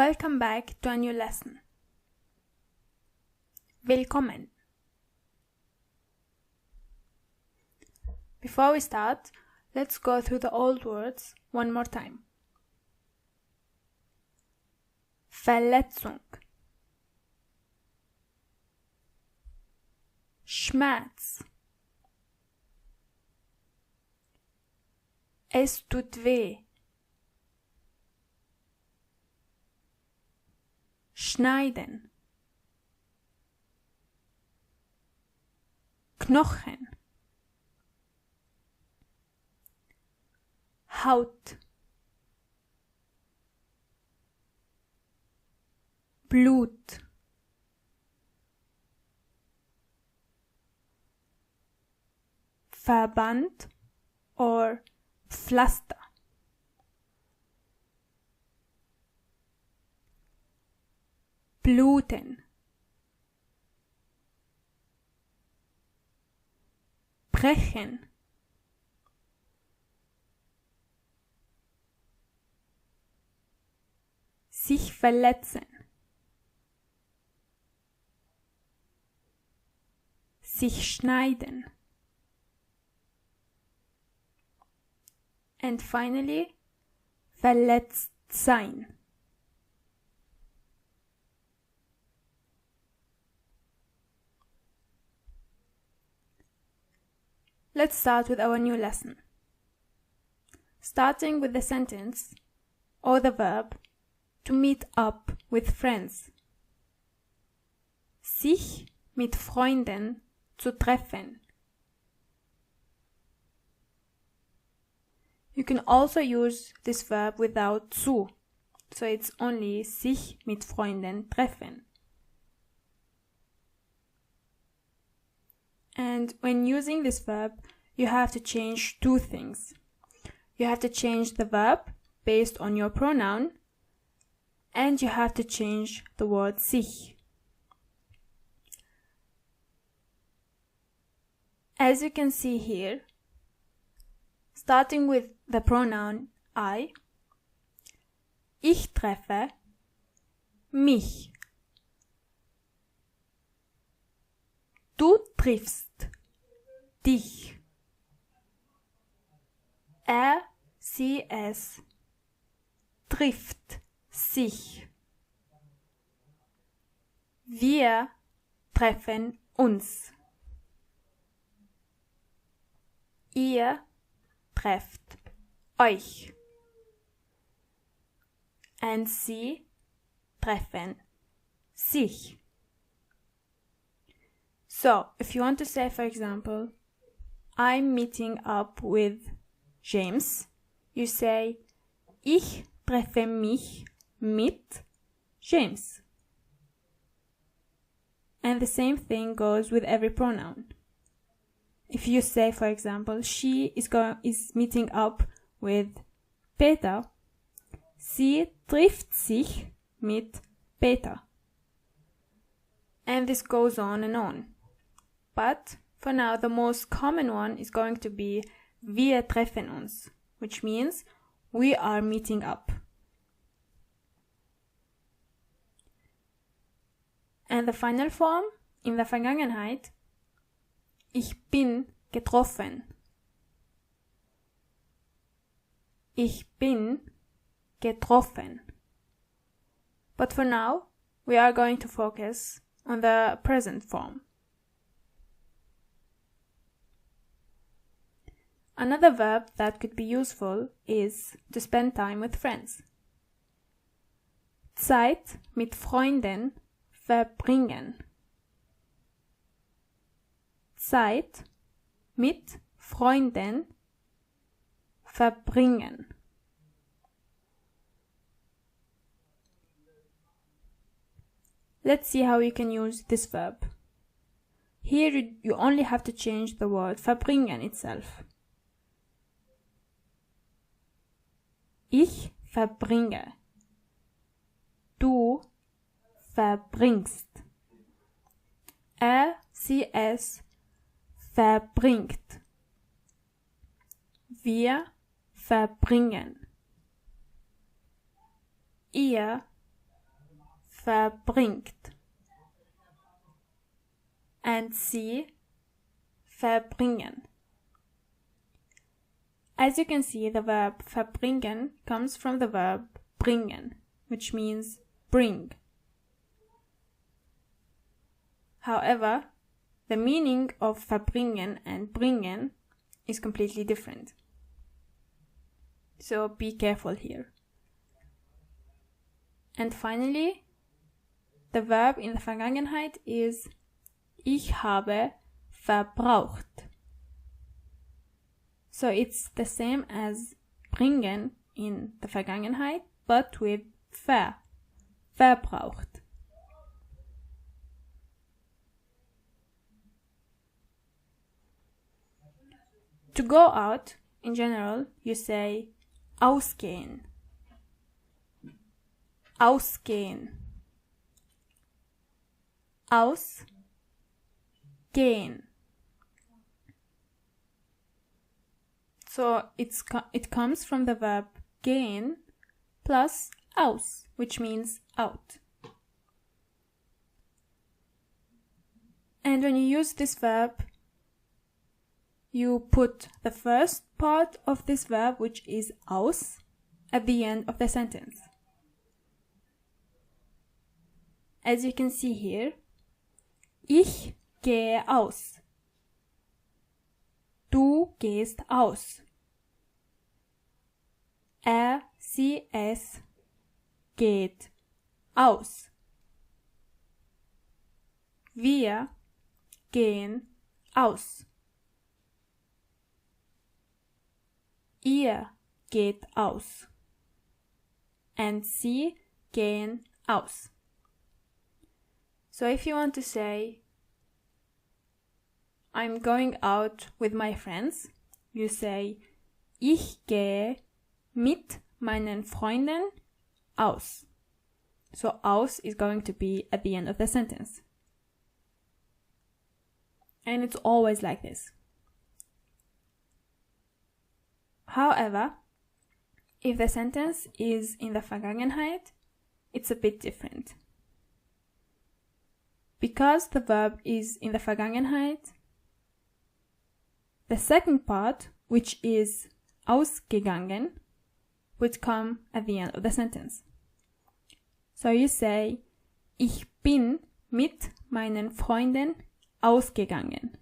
Welcome back to a new lesson. Willkommen. Before we start, let's go through the old words one more time. Verletzung, Schmerz, es tut weh, schneiden, Knochen, Haut, Blut, Verband or Pflaster, bluten, brechen, sich verletzen, sich schneiden, and finally, verletzt sein. Let's start with our new lesson. Starting with the sentence or the verb to meet up with friends. Sich mit Freunden zu treffen. You can also use this verb without zu, so it's only sich mit Freunden treffen. And when using this verb, you have to change two things. You have to change the verb based on your pronoun, and you have to change the word sich. As you can see here, starting with the pronoun ich treffe mich. Du triffst dich. Er, sie, es trifft sich. Wir treffen uns. Ihr trefft euch. Und sie treffen sich. So, if you want to say, for example, I'm meeting up with James, you say, ich treffe mich mit James. And the same thing goes with every pronoun. If you say, for example, she is meeting up with Peter, sie trifft sich mit Peter. And this goes on and on. But for now, the most common one is going to be wir treffen uns, which means we are meeting up. And the final form, in der Vergangenheit, ich bin getroffen. Ich bin getroffen. But for now, we are going to focus on the present form. Another verb that could be useful is to spend time with friends. Zeit mit Freunden verbringen. Zeit mit Freunden verbringen. Let's see how you can use this verb. Here you only have to change the word verbringen itself. Ich verbringe. Du verbringst. Er, sie, es verbringt. Wir verbringen. Ihr verbringt. And sie verbringen. As you can see, the verb verbringen comes from the verb bringen, which means bring. However, the meaning of verbringen and bringen is completely different. So be careful here. And finally, the verb in the Vergangenheit is ich habe verbraucht. So it's the same as bringen in the Vergangenheit, but with verbraucht. To go out, in general, you say ausgehen. Ausgehen. Ausgehen. So it comes from the verb gehen plus aus, which means out. And when you use this verb, you put the first part of this verb, which is aus, at the end of the sentence. As you can see here, ich gehe aus. Du gehst aus. Sie, es geht aus. Wir gehen aus. Ihr geht aus. And sie gehen aus. So if you want to say, I'm going out with my friends, you say, ich gehe mit meinen Freunden aus. So aus is going to be at the end of the sentence. And it's always like this. However, if the sentence is in the Vergangenheit, it's a bit different. Because the verb is in the Vergangenheit, the second part, which is ausgegangen, would come at the end of the sentence. So you say, ich bin mit meinen Freunden ausgegangen.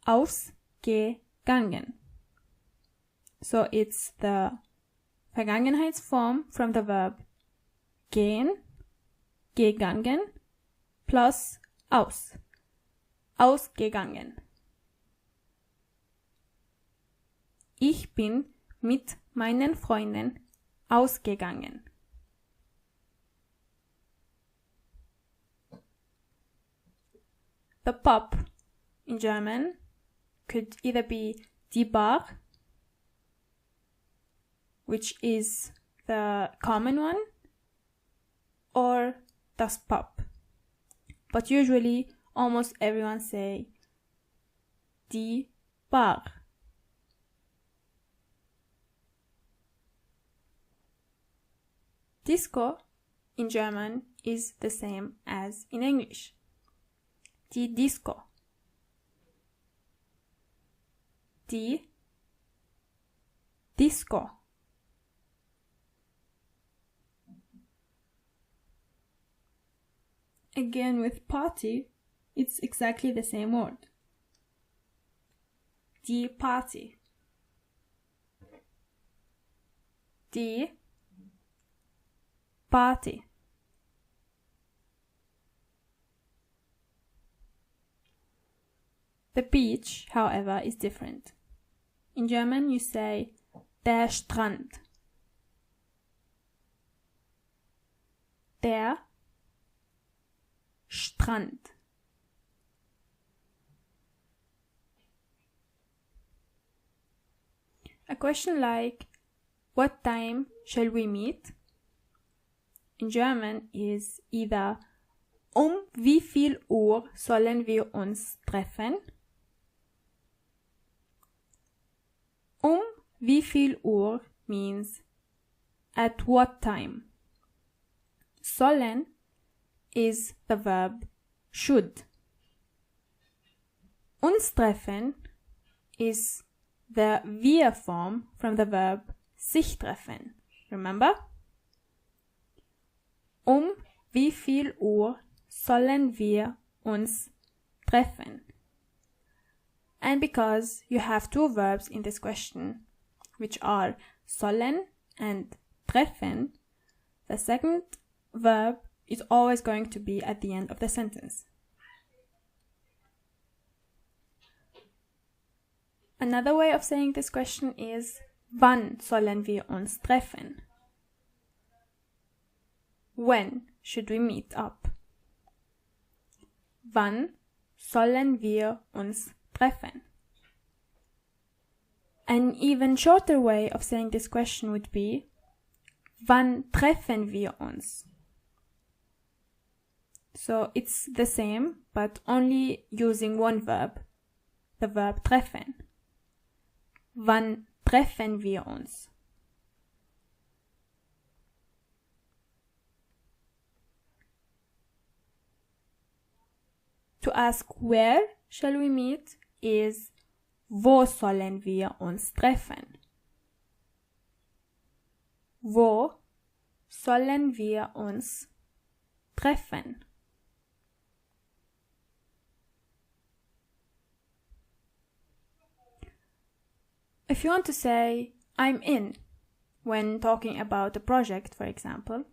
Ausgegangen. So it's the Vergangenheitsform from the verb gehen, gegangen, plus aus. Ausgegangen. Ich bin mit meinen Freunden ausgegangen. The pub in German could either be die Bar, which is the common one, or das Pub. But usually almost everyone say die Bar. Disco in German is the same as in English. Die Disco. Die Disco. Again, with party, it's exactly the same word. Die Party. Die Party. The beach, however, is different. In German, you say der Strand. Der Strand. A question like, what time shall we meet? In German is either wie viel Uhr sollen wir uns treffen? Wie viel Uhr means at what time. Sollen is the verb should. Uns treffen is the wir form from the verb sich treffen. Remember? Wie viel Uhr sollen wir uns treffen? And because you have two verbs in this question, which are sollen and treffen, the second verb is always going to be at the end of the sentence. Another way of saying this question is, wann sollen wir uns treffen? When should we meet up? Wann sollen wir uns treffen? An even shorter way of saying this question would be, wann treffen wir uns? So it's the same, but only using one verb, the verb treffen. Wann treffen wir uns? To ask where shall we meet is wo sollen wir uns treffen? Wo sollen wir uns treffen? If you want to say I'm in when talking about a project, for example,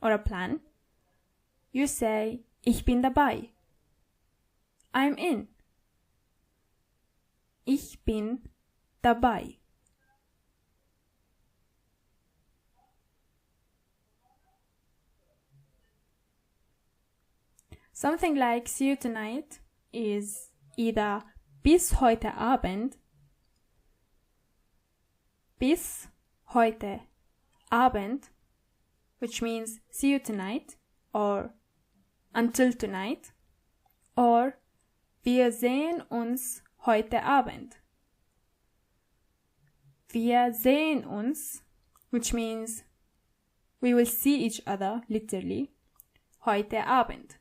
or a plan, you say ich bin dabei. I'm in. Ich bin dabei. Something like see you tonight is either bis heute Abend, bis heute Abend, which means see you tonight or until tonight, or wir sehen uns heute Abend. Wir sehen uns, which means we will see each other, literally, heute Abend.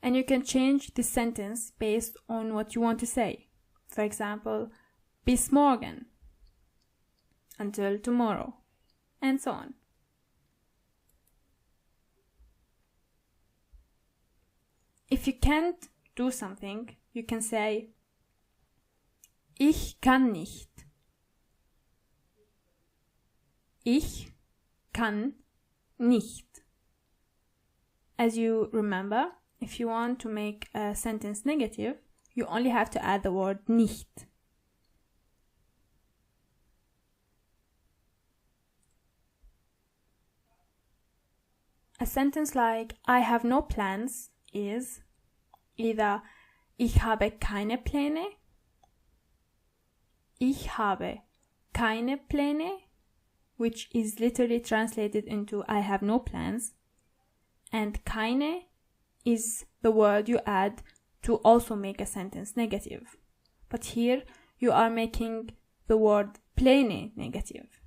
And you can change this sentence based on what you want to say. For example, bis morgen, until tomorrow, and so on. If you can't do something, you can say ich kann nicht. Ich kann nicht. As you remember, if you want to make a sentence negative, you only have to add the word nicht. A sentence like I have no plans is either ich habe keine Pläne, ich habe keine Pläne, which is literally translated into I have no plans, and keine is the word you add to also make a sentence negative. But here you are making the word Pläne negative.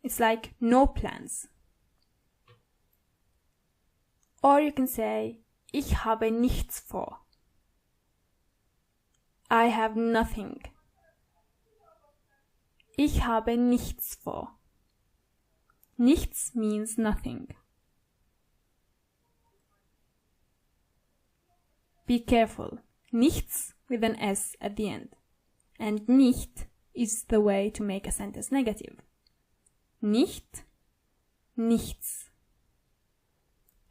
It's like no plans. Or you can say, ich habe nichts vor. I have nothing. Ich habe nichts vor. Nichts means nothing. Be careful. Nichts with an S at the end. And nicht is the way to make a sentence negative. Nicht, nichts.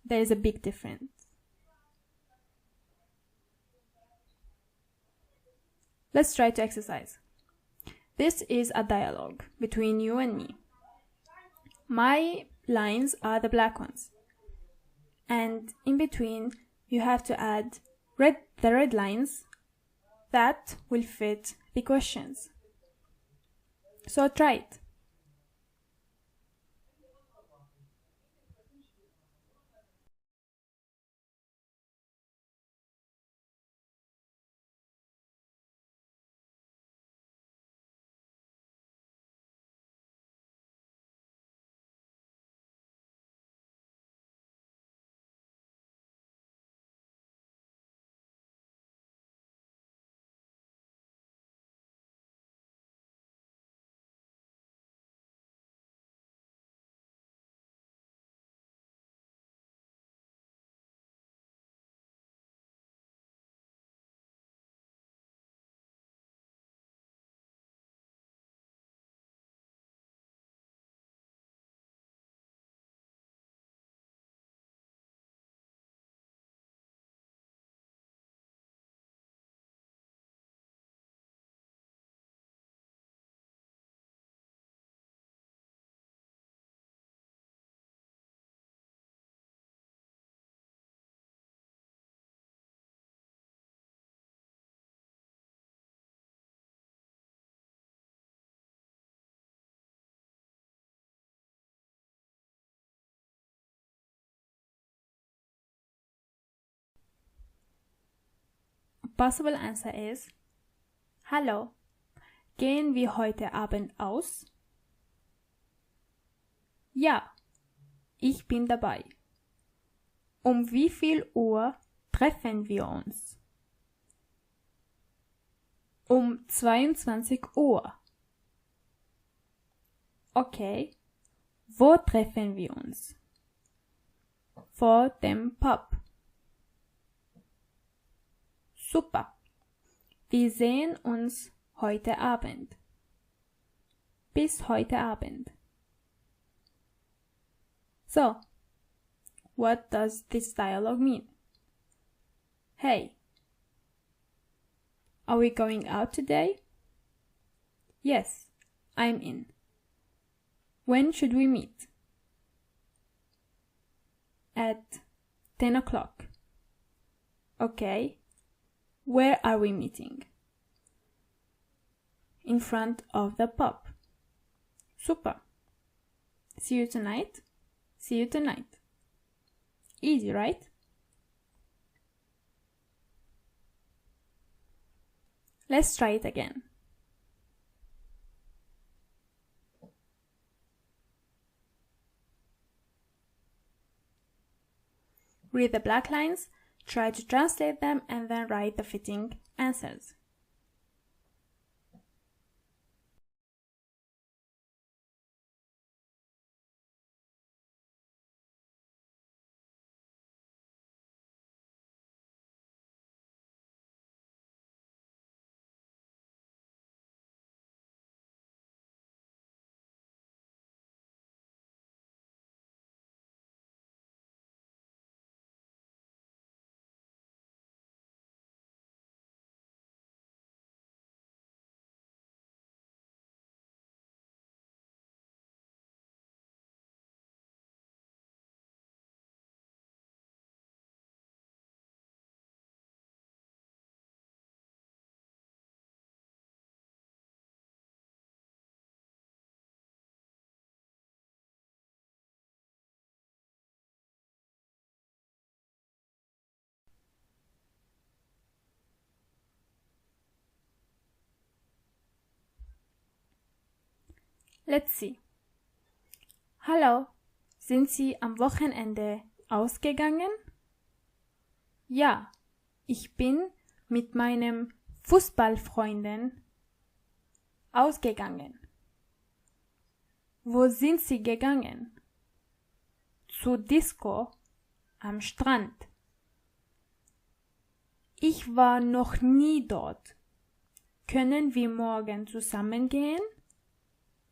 There is a big difference. Let's try to exercise. This is a dialogue between you and me. My lines are the black ones. And in between, you have to add the red lines that will fit the questions. So try it. possible answer is Hallo, gehen wir heute Abend aus? Ja, ich bin dabei. Um wie viel Uhr treffen wir uns? Um 22 Uhr. Okay, wo treffen wir uns? Vor dem Pub. Super. Wir sehen uns heute Abend. Bis heute Abend. So, what does this dialogue mean? Hey, are we going out today? Yes, I'm in. When should we meet? At 10 o'clock. Okay. Where are we meeting? In front of the pub. Super. See you tonight? See you tonight. Easy, right? Let's try it again. Read the black lines, try to translate them, and then write the fitting answers. Let's see. Hallo, sind Sie am Wochenende ausgegangen? Ja, ich bin mit meinem Fußballfreunden ausgegangen. Wo sind Sie gegangen? Zur Disco am Strand. Ich war noch nie dort. Können wir morgen zusammen gehen?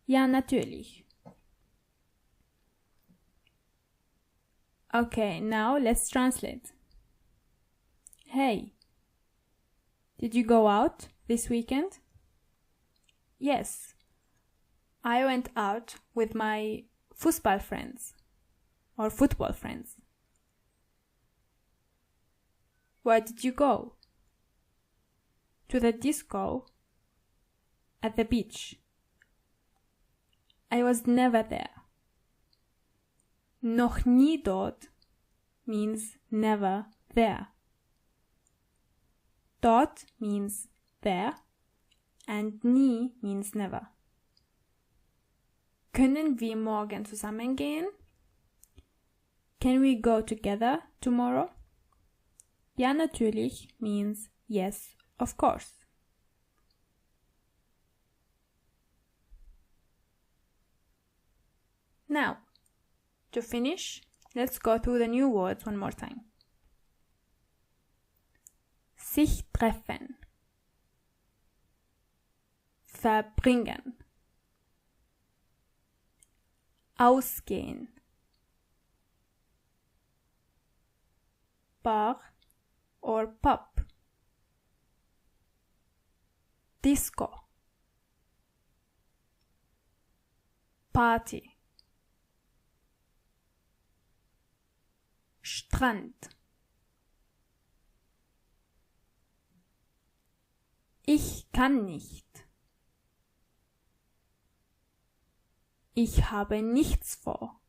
Ja, natürlich. Okay, now let's translate. Hey, did you go out this weekend? Yes, I went out with my football friends. Where did you go? To the disco at the beach. I was never there. Noch nie dort means never there. Dort means there and nie means never. Können wir morgen zusammen gehen? Can we go together tomorrow? Ja, natürlich means yes, of course. Now, to finish, let's go through the new words one more time. Sich treffen. Verbringen. Ausgehen. Bar or pub. Disco. Party. Strand. Ich kann nicht. Ich habe nichts vor.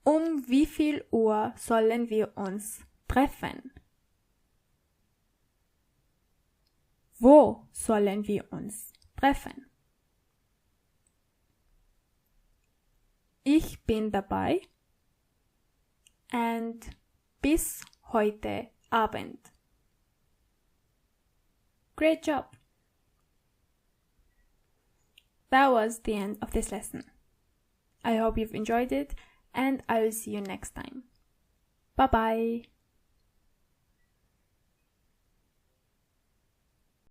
Um wie viel Uhr sollen wir uns treffen? Wo sollen wir uns treffen? Ich bin dabei. And bis heute Abend. Great job! That was the end of this lesson. I hope you've enjoyed it, and I will see you next time. Bye bye!